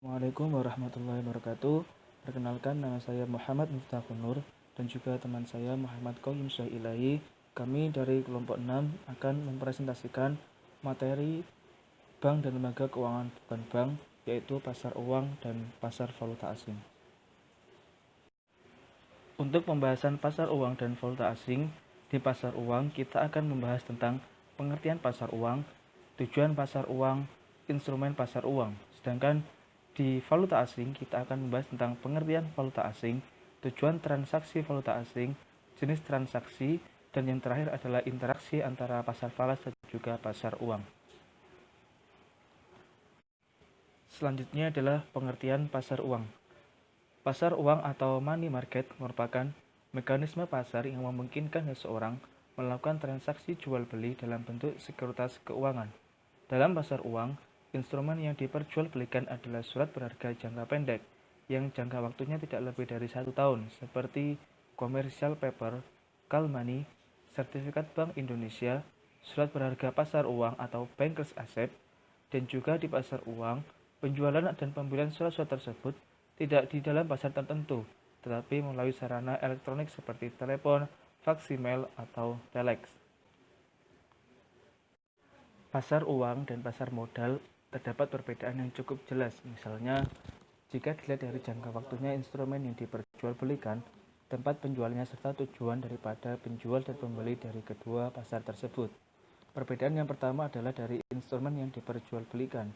Assalamualaikum warahmatullahi wabarakatuh. Perkenalkan, nama saya Muhammad Miftahul Nur dan juga teman saya Muhammad Qayyum Ilahi. Kami dari kelompok 6 akan mempresentasikan materi bank dan lembaga keuangan bukan bank, yaitu pasar uang dan pasar valuta asing. Untuk pembahasan pasar uang dan valuta asing, di pasar uang kita akan membahas tentang pengertian pasar uang, tujuan pasar uang, instrumen pasar uang. Sedangkan di valuta asing kita akan membahas tentang pengertian valuta asing, tujuan transaksi valuta asing, jenis transaksi, dan yang terakhir adalah interaksi antara pasar falas dan juga pasar uang. Selanjutnya adalah pengertian pasar uang. Pasar uang atau money market merupakan mekanisme pasar yang memungkinkan seseorang melakukan transaksi jual beli dalam bentuk sekuritas keuangan. Dalam pasar uang, instrumen yang diperjualbelikan adalah surat berharga jangka pendek yang jangka waktunya tidak lebih dari 1 tahun, seperti commercial paper, call money, sertifikat Bank Indonesia, surat berharga pasar uang atau bankers asset, dan juga di pasar uang, penjualan dan pembelian surat-surat tersebut tidak di dalam pasar tertentu, tetapi melalui sarana elektronik seperti telepon, fax, email, atau telex. Pasar uang dan pasar modal terdapat perbedaan yang cukup jelas. Misalnya, jika dilihat dari jangka waktunya instrumen yang diperjualbelikan, tempat penjualnya serta tujuan daripada penjual dan pembeli dari kedua pasar tersebut. Perbedaan yang pertama adalah dari instrumen yang diperjualbelikan,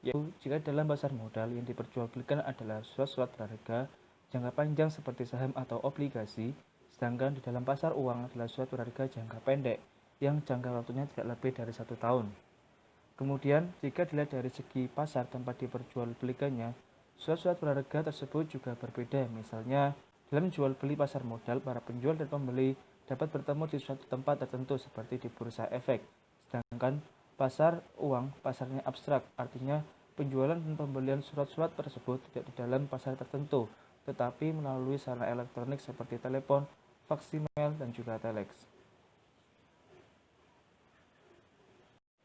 yaitu jika dalam pasar modal yang diperjualbelikan adalah surat-surat berharga jangka panjang seperti saham atau obligasi, sedangkan di dalam pasar uang adalah surat berharga jangka pendek yang jangka waktunya tidak lebih dari 1 tahun. Kemudian, jika dilihat dari segi pasar tempat diperjualbelikannya, surat-surat berharga tersebut juga berbeda. Misalnya, dalam jual beli pasar modal, para penjual dan pembeli dapat bertemu di suatu tempat tertentu seperti di bursa efek. Sedangkan pasar uang, pasarnya abstrak, artinya penjualan dan pembelian surat-surat tersebut tidak di dalam pasar tertentu, tetapi melalui sarana elektronik seperti telepon, fax, email, dan juga telex.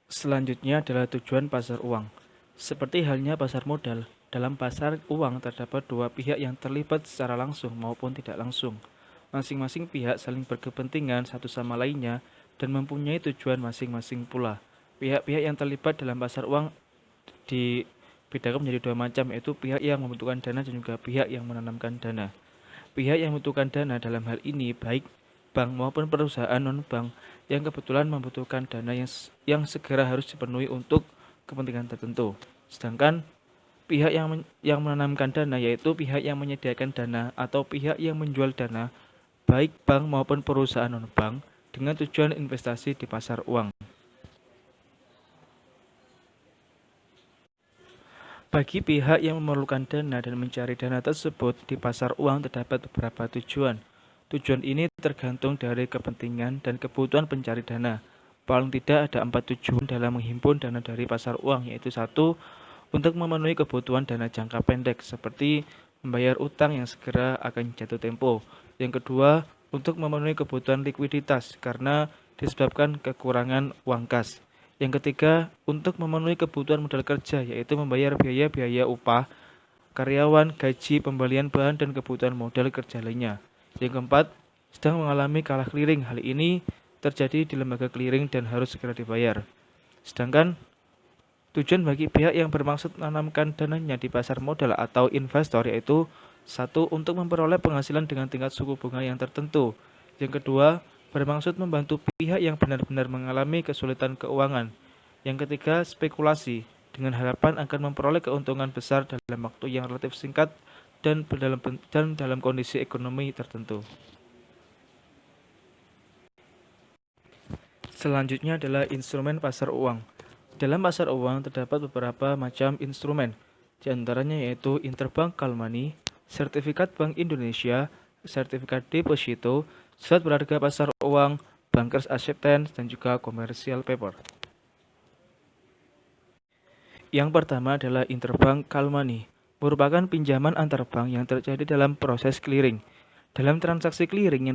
Selanjutnya adalah tujuan pasar uang. Seperti halnya pasar modal, dalam pasar uang terdapat dua pihak yang terlibat secara langsung maupun tidak langsung. Masing-masing pihak saling berkepentingan satu sama lainnya dan mempunyai tujuan masing-masing pula. Pihak-pihak yang terlibat dalam pasar uang dibedakan menjadi dua macam, yaitu pihak yang membutuhkan dana dan juga pihak yang menanamkan dana. Pihak yang membutuhkan dana dalam hal ini baik bank maupun perusahaan non-bank yang kebetulan membutuhkan dana yang segera harus dipenuhi untuk kepentingan tertentu. Sedangkan pihak yang menanamkan dana yaitu pihak yang menyediakan dana atau pihak yang menjual dana baik bank maupun perusahaan non-bank dengan tujuan investasi di pasar uang. Bagi pihak yang memerlukan dana dan mencari dana tersebut di pasar uang terdapat beberapa tujuan. Tujuan ini tergantung dari kepentingan dan kebutuhan pencari dana. Paling tidak ada 4 tujuan dalam menghimpun dana dari pasar uang, yaitu 1. Untuk memenuhi kebutuhan dana jangka pendek seperti membayar utang yang segera akan jatuh tempo. Yang kedua, untuk memenuhi kebutuhan likuiditas karena disebabkan kekurangan uang kas. Yang ketiga, untuk memenuhi kebutuhan modal kerja, yaitu membayar biaya-biaya upah, karyawan, gaji, pembelian bahan, dan kebutuhan modal kerja lainnya. Yang keempat, sedang mengalami kalah clearing. Hal ini terjadi di lembaga clearing dan harus segera dibayar. Sedangkan tujuan bagi pihak yang bermaksud menanamkan dananya di pasar modal atau investor yaitu 1. Untuk memperoleh penghasilan dengan tingkat suku bunga yang tertentu. Yang kedua, bermaksud membantu pihak yang benar-benar mengalami kesulitan keuangan. Yang ketiga, spekulasi dengan harapan akan memperoleh keuntungan besar dalam waktu yang relatif singkat dan dalam kondisi ekonomi tertentu. Selanjutnya adalah instrumen pasar uang. Dalam pasar uang terdapat beberapa macam instrumen, di antaranya yaitu interbank call money, sertifikat Bank Indonesia, sertifikat deposito, surat berharga pasar uang, bankers acceptance, dan juga commercial paper. Yang pertama adalah interbank call money, merupakan pinjaman antar bank yang terjadi dalam proses clearing. Dalam transaksi clearing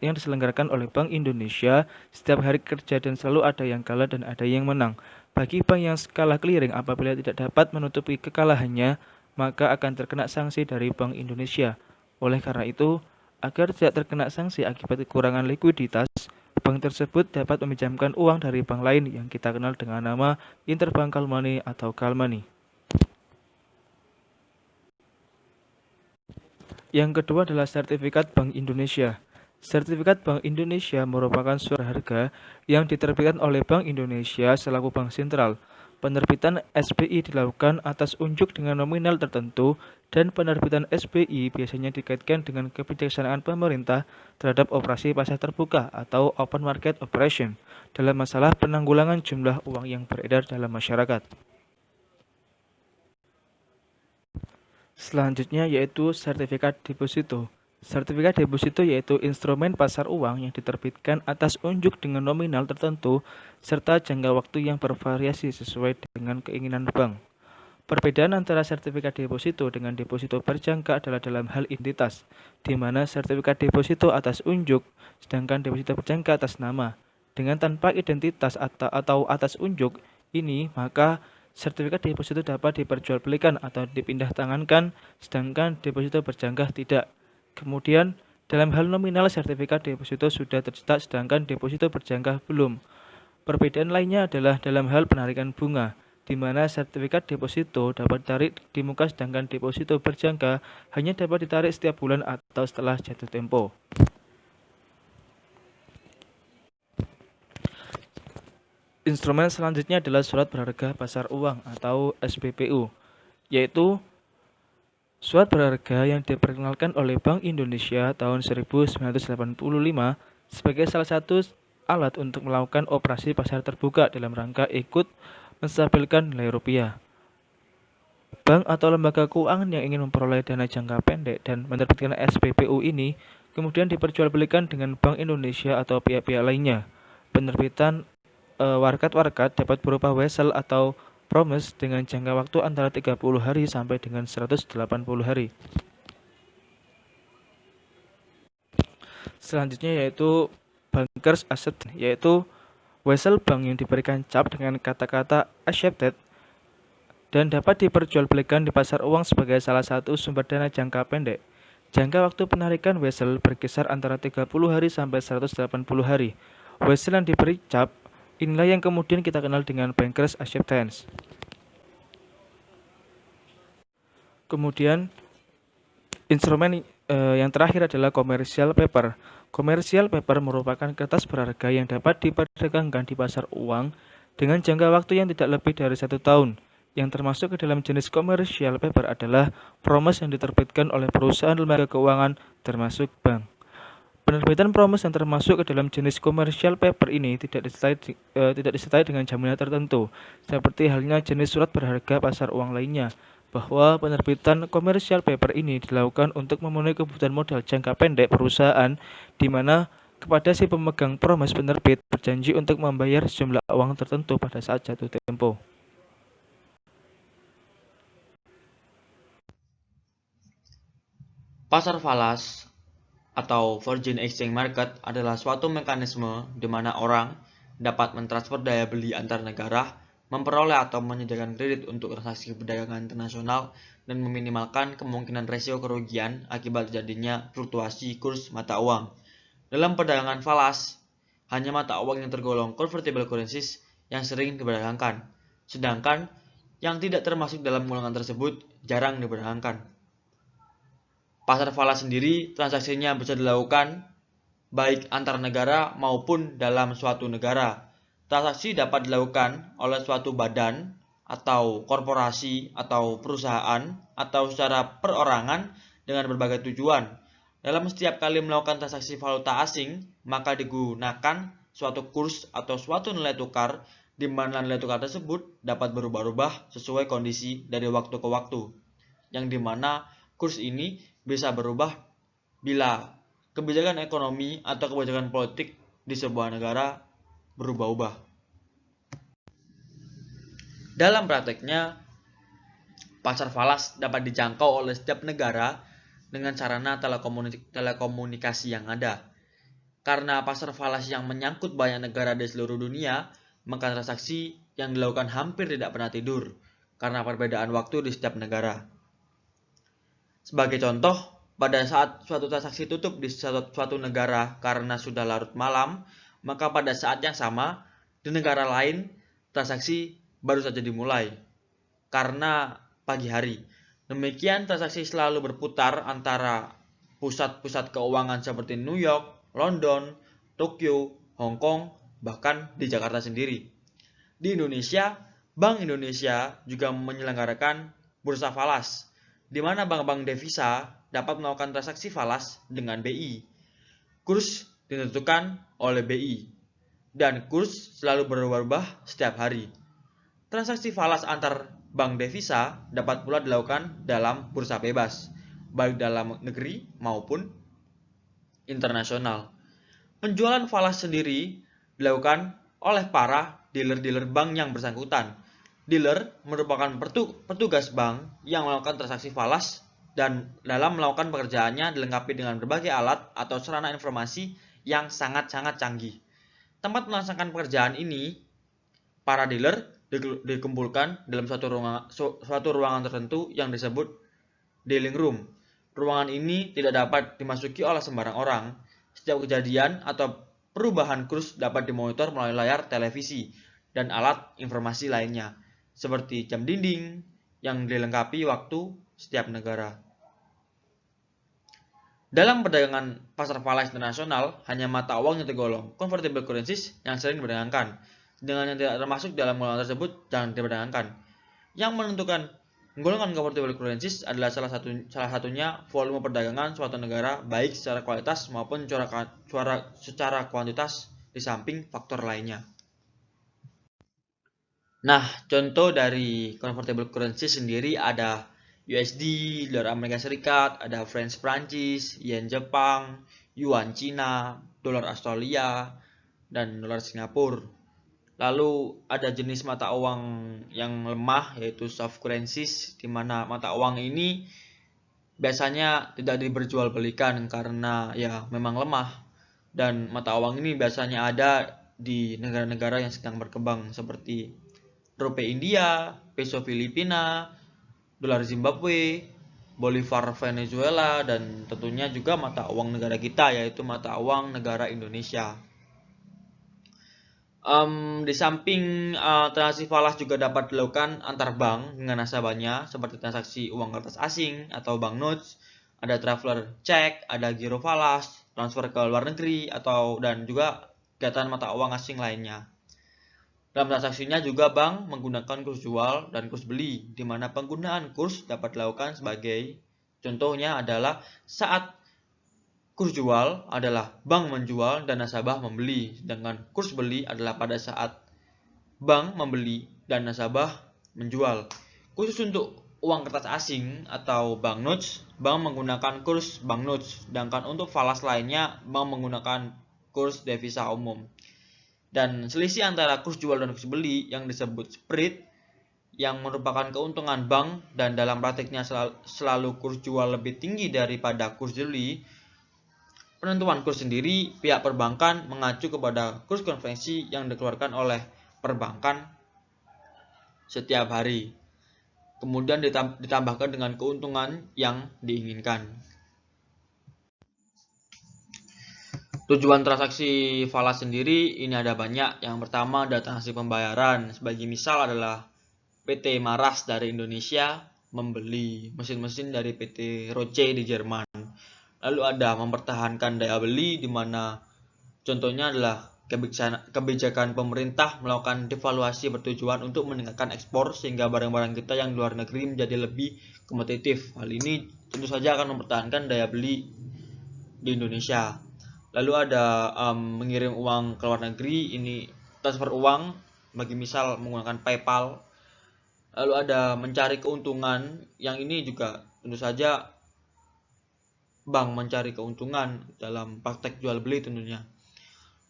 yang diselenggarakan oleh Bank Indonesia, setiap hari kerja dan selalu ada yang kalah dan ada yang menang. Bagi bank yang kalah clearing apabila tidak dapat menutupi kekalahannya, maka akan terkena sanksi dari Bank Indonesia. Oleh karena itu, agar tidak terkena sanksi akibat kekurangan likuiditas, bank tersebut dapat meminjamkan uang dari bank lain yang kita kenal dengan nama interbank call money atau call money. Yang kedua adalah sertifikat Bank Indonesia. Sertifikat Bank Indonesia merupakan surat harga yang diterbitkan oleh Bank Indonesia selaku bank sentral. Penerbitan SBI dilakukan atas unjuk dengan nominal tertentu dan penerbitan SBI biasanya dikaitkan dengan kebijaksanaan pemerintah terhadap operasi pasar terbuka atau open market operation dalam masalah penanggulangan jumlah uang yang beredar dalam masyarakat. Selanjutnya yaitu sertifikat deposito. Sertifikat deposito yaitu instrumen pasar uang yang diterbitkan atas unjuk dengan nominal tertentu serta jangka waktu yang bervariasi sesuai dengan keinginan bank. Perbedaan antara sertifikat deposito dengan deposito berjangka adalah dalam hal identitas, di mana sertifikat deposito atas unjuk, sedangkan deposito berjangka atas nama. Dengan tanpa identitas atau atas unjuk ini, maka sertifikat deposito dapat diperjualbelikan atau dipindah tangankan, sedangkan deposito berjangka tidak. Kemudian, dalam hal nominal sertifikat deposito sudah tercetak sedangkan deposito berjangka belum. Perbedaan lainnya adalah dalam hal penarikan bunga, di mana sertifikat deposito dapat ditarik di muka sedangkan deposito berjangka hanya dapat ditarik setiap bulan atau setelah jatuh tempo. Instrumen selanjutnya adalah surat berharga pasar uang atau SBPU, yaitu surat berharga yang diperkenalkan oleh Bank Indonesia tahun 1985 sebagai salah satu alat untuk melakukan operasi pasar terbuka dalam rangka ikut menstabilkan nilai rupiah. Bank atau lembaga keuangan yang ingin memperoleh dana jangka pendek dan menerbitkan SBPU ini kemudian diperjualbelikan dengan Bank Indonesia atau pihak-pihak lainnya. Penerbitan warkat-warkat dapat berupa wesel atau promise dengan jangka waktu antara 30 hari sampai dengan 180 hari. Selanjutnya yaitu bankers accept, yaitu wesel bank yang diberikan cap dengan kata-kata accepted dan dapat diperjualbelikan di pasar uang sebagai salah satu sumber dana jangka pendek. Jangka waktu penarikan wesel berkisar antara 30 hari sampai 180 hari. Wesel yang diberi cap inilah yang kemudian kita kenal dengan bankers acceptance. Kemudian instrumen yang terakhir adalah commercial paper. Commercial paper merupakan kertas berharga yang dapat diperdagangkan di pasar uang dengan jangka waktu yang tidak lebih dari 1 tahun. Yang termasuk ke dalam jenis commercial paper adalah promise yang diterbitkan oleh perusahaan lembaga keuangan termasuk bank. Penerbitan promise yang termasuk ke dalam jenis commercial paper ini tidak disertai dengan jaminan tertentu, seperti halnya jenis surat berharga pasar uang lainnya, bahwa penerbitan commercial paper ini dilakukan untuk memenuhi kebutuhan modal jangka pendek perusahaan, di mana kepada si pemegang promise penerbit berjanji untuk membayar sejumlah uang tertentu pada saat jatuh tempo. Pasar falas atau Virgin Exchange Market adalah suatu mekanisme di mana orang dapat mentransfer daya beli antar negara, memperoleh atau menyediakan kredit untuk transaksi perdagangan internasional, dan meminimalkan kemungkinan resiko kerugian akibat terjadinya fluktuasi kurs mata uang. Dalam perdagangan falas, hanya mata uang yang tergolong convertible currencies yang sering diperdagangkan, sedangkan yang tidak termasuk dalam golongan tersebut jarang diperdagangkan. Pasar falas sendiri transaksinya bisa dilakukan baik antar negara maupun dalam suatu negara. Transaksi dapat dilakukan oleh suatu badan atau korporasi atau perusahaan atau secara perorangan dengan berbagai tujuan. Dalam setiap kali melakukan transaksi valuta asing, maka digunakan suatu kurs atau suatu nilai tukar di mana nilai tukar tersebut dapat berubah-ubah sesuai kondisi dari waktu ke waktu, yang dimana kurs ini bisa berubah bila kebijakan ekonomi atau kebijakan politik di sebuah negara berubah-ubah. Dalam prakteknya, pasar falas dapat dijangkau oleh setiap negara dengan sarana telekomunikasi yang ada. Karena pasar falas yang menyangkut banyak negara di seluruh dunia, maka transaksi yang dilakukan hampir tidak pernah tidur karena perbedaan waktu di setiap negara. Sebagai contoh, pada saat suatu transaksi tutup di suatu negara karena sudah larut malam, maka pada saat yang sama di negara lain transaksi baru saja dimulai karena pagi hari. Demikian transaksi selalu berputar antara pusat-pusat keuangan seperti New York, London, Tokyo, Hong Kong, bahkan di Jakarta sendiri. Di Indonesia, Bank Indonesia juga menyelenggarakan bursa falas, di mana bank-bank devisa dapat melakukan transaksi falas dengan BI. Kurs ditentukan oleh BI, dan kurs selalu berubah-ubah setiap hari. Transaksi falas antar bank devisa dapat pula dilakukan dalam bursa bebas, baik dalam negeri maupun internasional. Penjualan falas sendiri dilakukan oleh para dealer-dealer bank yang bersangkutan. Dealer merupakan petugas bank yang melakukan transaksi falas dan dalam melakukan pekerjaannya dilengkapi dengan berbagai alat atau sarana informasi yang sangat-sangat canggih. Tempat melaksanakan pekerjaan ini, para dealer dikumpulkan dalam suatu ruangan tertentu yang disebut dealing room. Ruangan ini tidak dapat dimasuki oleh sembarang orang. Setiap kejadian atau perubahan kurs dapat dimonitor melalui layar televisi dan alat informasi lainnya, seperti jam dinding yang dilengkapi waktu setiap negara. Dalam perdagangan pasar falas internasional, hanya mata uang yang tergolong convertible currencies yang sering diperdagangkan, dengan yang tidak termasuk dalam golongan tersebut jangan diperdagangkan. Yang menentukan golongan convertible currencies adalah salah satunya volume perdagangan suatu negara, baik secara kualitas maupun secara kuantitas, di samping faktor lainnya. Nah, contoh dari convertible currency sendiri ada USD, dolar Amerika Serikat, ada franc Prancis, yen Jepang, yuan Cina, dolar Australia, dan dolar Singapura. Lalu ada jenis mata uang yang lemah, yaitu soft currencies, di mana mata uang ini biasanya tidak diperjualbelikan karena ya memang lemah, dan mata uang ini biasanya ada di negara-negara yang sedang berkembang seperti rupiah India, peso Filipina, dolar Zimbabwe, Bolivar Venezuela, dan tentunya juga mata uang negara kita, yaitu mata uang negara Indonesia. Di samping transaksi falas juga dapat dilakukan antar bank dengan nasabahnya, seperti transaksi uang kertas asing atau banknotes, ada traveler check, ada giro falas, transfer ke luar negeri, dan juga kegiatan mata uang asing lainnya. Dalam transaksinya juga bank menggunakan kurs jual dan kurs beli, di mana penggunaan kurs dapat dilakukan sebagai contohnya adalah saat kurs jual adalah bank menjual dan nasabah membeli, sedangkan kurs beli adalah pada saat bank membeli dan nasabah menjual. Khusus untuk uang kertas asing atau banknotes, bank menggunakan kurs banknotes, sedangkan untuk falas lainnya bank menggunakan kurs devisa umum. Dan selisih antara kurs jual dan kurs beli yang disebut spread, yang merupakan keuntungan bank dan dalam praktiknya selalu kurs jual lebih tinggi daripada kurs beli. Penentuan kurs sendiri, pihak perbankan mengacu kepada kurs konvensi yang dikeluarkan oleh perbankan setiap hari, kemudian ditambahkan dengan keuntungan yang diinginkan. Tujuan transaksi falas sendiri ini ada banyak. Yang pertama ada transaksi pembayaran. Sebagai misal adalah PT Maras dari Indonesia membeli mesin-mesin dari PT Roche di Jerman. Lalu ada mempertahankan daya beli, di mana contohnya adalah kebijakan pemerintah melakukan devaluasi bertujuan untuk meningkatkan ekspor sehingga barang-barang kita yang luar negeri menjadi lebih kompetitif. Hal ini tentu saja akan mempertahankan daya beli di Indonesia. Lalu ada mengirim uang ke luar negeri, ini transfer uang bagi misal menggunakan PayPal. Lalu ada mencari keuntungan, yang ini juga tentu saja bank mencari keuntungan dalam praktek jual beli tentunya.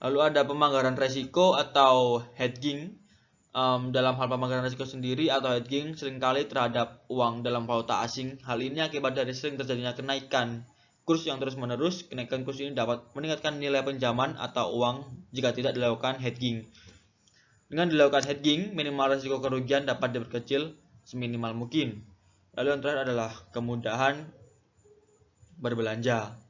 Lalu ada pemanggaran resiko atau hedging. Dalam hal pemanggaran resiko sendiri atau hedging seringkali terhadap uang dalam valuta asing. Hal ini akibat dari sering terjadinya kenaikan kurs yang terus-menerus. Kenaikan kurs ini dapat meningkatkan nilai pinjaman atau uang jika tidak dilakukan hedging. Dengan dilakukan hedging, minimal risiko kerugian dapat diperkecil seminimal mungkin. Lalu yang terakhir adalah kemudahan berbelanja.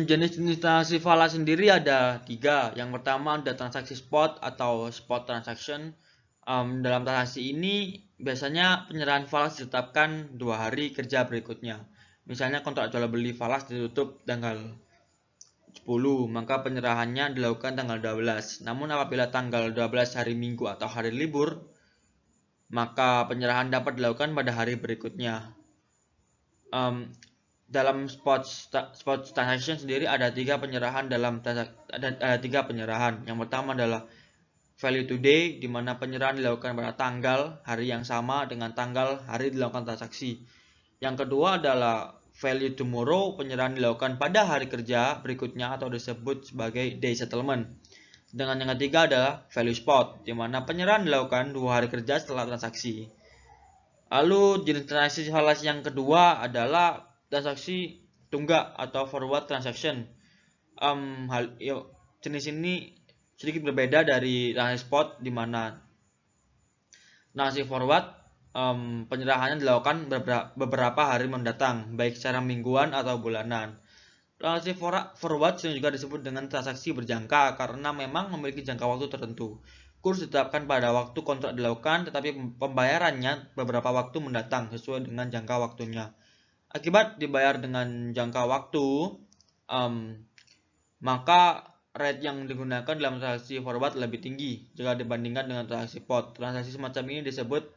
Jenis-jenis transaksi falas sendiri ada 3. Yang pertama ada transaksi spot atau spot transaction. Dalam transaksi ini biasanya penyerahan falas ditetapkan 2 hari kerja berikutnya. Misalnya kontrak jual beli falas ditutup tanggal 10, maka penyerahannya dilakukan tanggal 12. Namun apabila tanggal 12 hari Minggu atau hari libur, maka penyerahan dapat dilakukan pada hari berikutnya. Dalam spot transaction sendiri ada 3 penyerahan ada 3 penyerahan. Yang pertama adalah value today, di mana penyerahan dilakukan pada tanggal hari yang sama dengan tanggal hari dilakukan transaksi. Yang kedua adalah value tomorrow, penyerahan dilakukan pada hari kerja berikutnya atau disebut sebagai day settlement. Dengan yang ketiga adalah value spot, di mana penyerahan dilakukan 2 hari kerja setelah transaksi. Lalu jenis transaksi falas yang kedua adalah transaksi tunggak atau forward transaction. Jenis ini sedikit berbeda dari transaksi spot, di mana transaksi forward penyerahannya dilakukan beberapa hari mendatang, baik secara mingguan atau bulanan. Transaksi forward juga disebut dengan transaksi berjangka karena memang memiliki jangka waktu tertentu. Kurs ditetapkan pada waktu kontrak dilakukan, tetapi pembayarannya beberapa waktu mendatang sesuai dengan jangka waktunya. Akibat dibayar dengan jangka waktu, maka rate yang digunakan dalam transaksi forward lebih tinggi jika dibandingkan dengan transaksi spot. Transaksi semacam ini disebut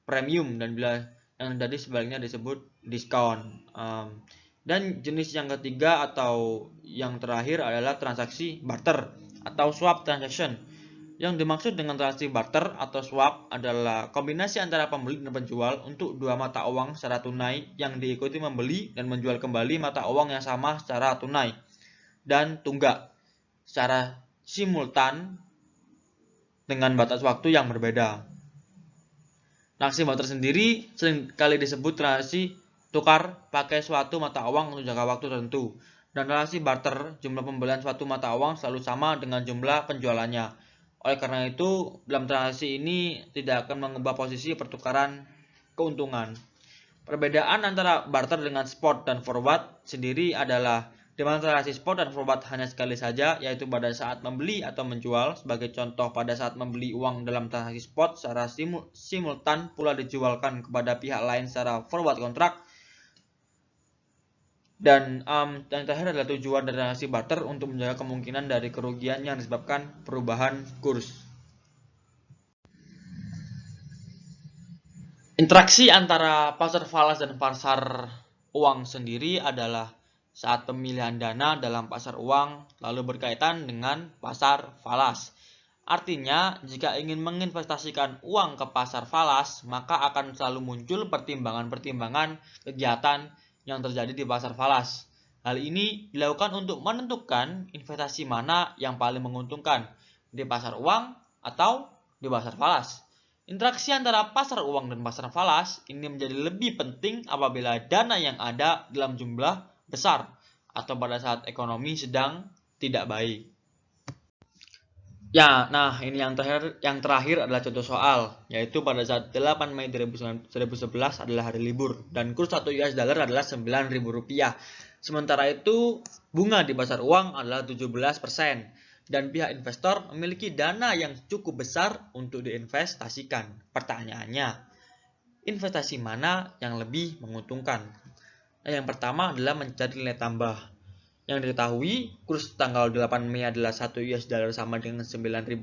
premium, dan bila yang tadi sebaliknya disebut diskon. Dan jenis yang ketiga atau yang terakhir adalah transaksi barter atau swap transaction. Yang dimaksud dengan transaksi barter atau swap adalah kombinasi antara pembeli dan penjual untuk 2 mata uang secara tunai yang diikuti membeli dan menjual kembali mata uang yang sama secara tunai dan tunggak secara simultan dengan batas waktu yang berbeda. Transaksi barter sendiri seringkali disebut transaksi tukar pakai suatu mata uang untuk jangka waktu tertentu. Dan transaksi barter, jumlah pembelian suatu mata uang selalu sama dengan jumlah penjualannya. Oleh karena itu, dalam transaksi ini tidak akan mengubah posisi pertukaran keuntungan. Perbedaan antara barter dengan spot dan forward sendiri adalah di mana transaksi spot dan forward hanya sekali saja, yaitu pada saat membeli atau menjual. Sebagai contoh, pada saat membeli uang dalam transaksi spot secara simultan pula dijualkan kepada pihak lain secara forward kontrak. Dan yang terakhir adalah tujuan dari transaksi barter untuk menjaga kemungkinan dari kerugian yang disebabkan perubahan kurs. Interaksi antara pasar falas dan pasar uang sendiri adalah saat pemilihan dana dalam pasar uang lalu berkaitan dengan pasar falas. Artinya, jika ingin menginvestasikan uang ke pasar falas, maka akan selalu muncul pertimbangan-pertimbangan kegiatan yang terjadi di pasar falas. Hal ini dilakukan untuk menentukan investasi mana yang paling menguntungkan, di pasar uang atau di pasar falas. Interaksi antara pasar uang dan pasar falas ini menjadi lebih penting apabila dana yang ada dalam jumlah besar atau pada saat ekonomi sedang tidak baik. Ya, nah ini yang terakhir adalah contoh soal, yaitu pada saat 8 Mei 2011 adalah hari libur dan kurs 1 US dollar adalah Rp9.000. Sementara itu, bunga di pasar uang adalah 17% dan pihak investor memiliki dana yang cukup besar untuk diinvestasikan. Pertanyaannya, investasi mana yang lebih menguntungkan? Nah, yang pertama adalah mencari nilai tambah. Yang diketahui, kurs tanggal 8 Mei adalah 1 US dollar sama dengan Rp9.000.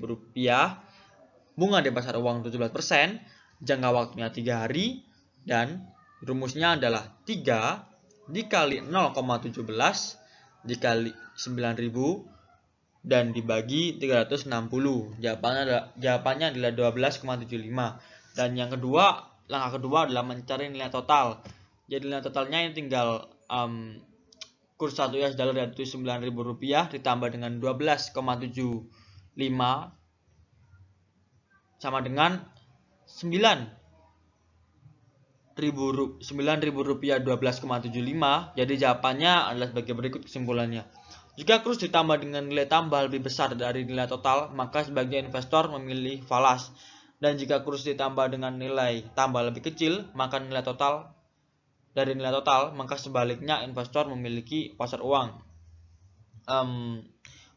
Bunga di pasar uang 17%, jangka waktunya 3 hari, dan rumusnya adalah 3 dikali 0,17 dikali 9.000 dan dibagi 360. Jawabannya adalah 12,75. Dan langkah kedua adalah mencari nilai total. Jadi nilai totalnya yang tinggal kurs 1 US dollar yaitu Rp9.000 ditambah dengan 12,75 sama dengan Rp9.000 12,75. Jadi jawabannya adalah sebagai berikut kesimpulannya. Jika kurs ditambah dengan nilai tambah lebih besar dari nilai total, maka sebagian investor memilih falas. Dan jika kurs ditambah dengan nilai tambah lebih kecil, maka dari nilai total, maka sebaliknya investor memiliki pasar uang.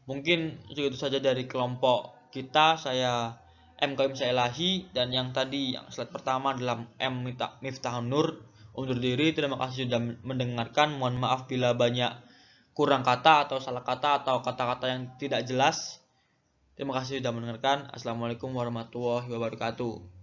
Mungkin segitu saja dari kelompok kita. Saya M. Qayyum Sailahi, dan yang tadi yang slide pertama adalah M. Miftahun Nur. Undur diri, terima kasih sudah mendengarkan. Mohon maaf bila banyak kurang kata atau salah kata atau kata-kata yang tidak jelas. Terima kasih sudah mendengarkan. Assalamualaikum warahmatullahi wabarakatuh.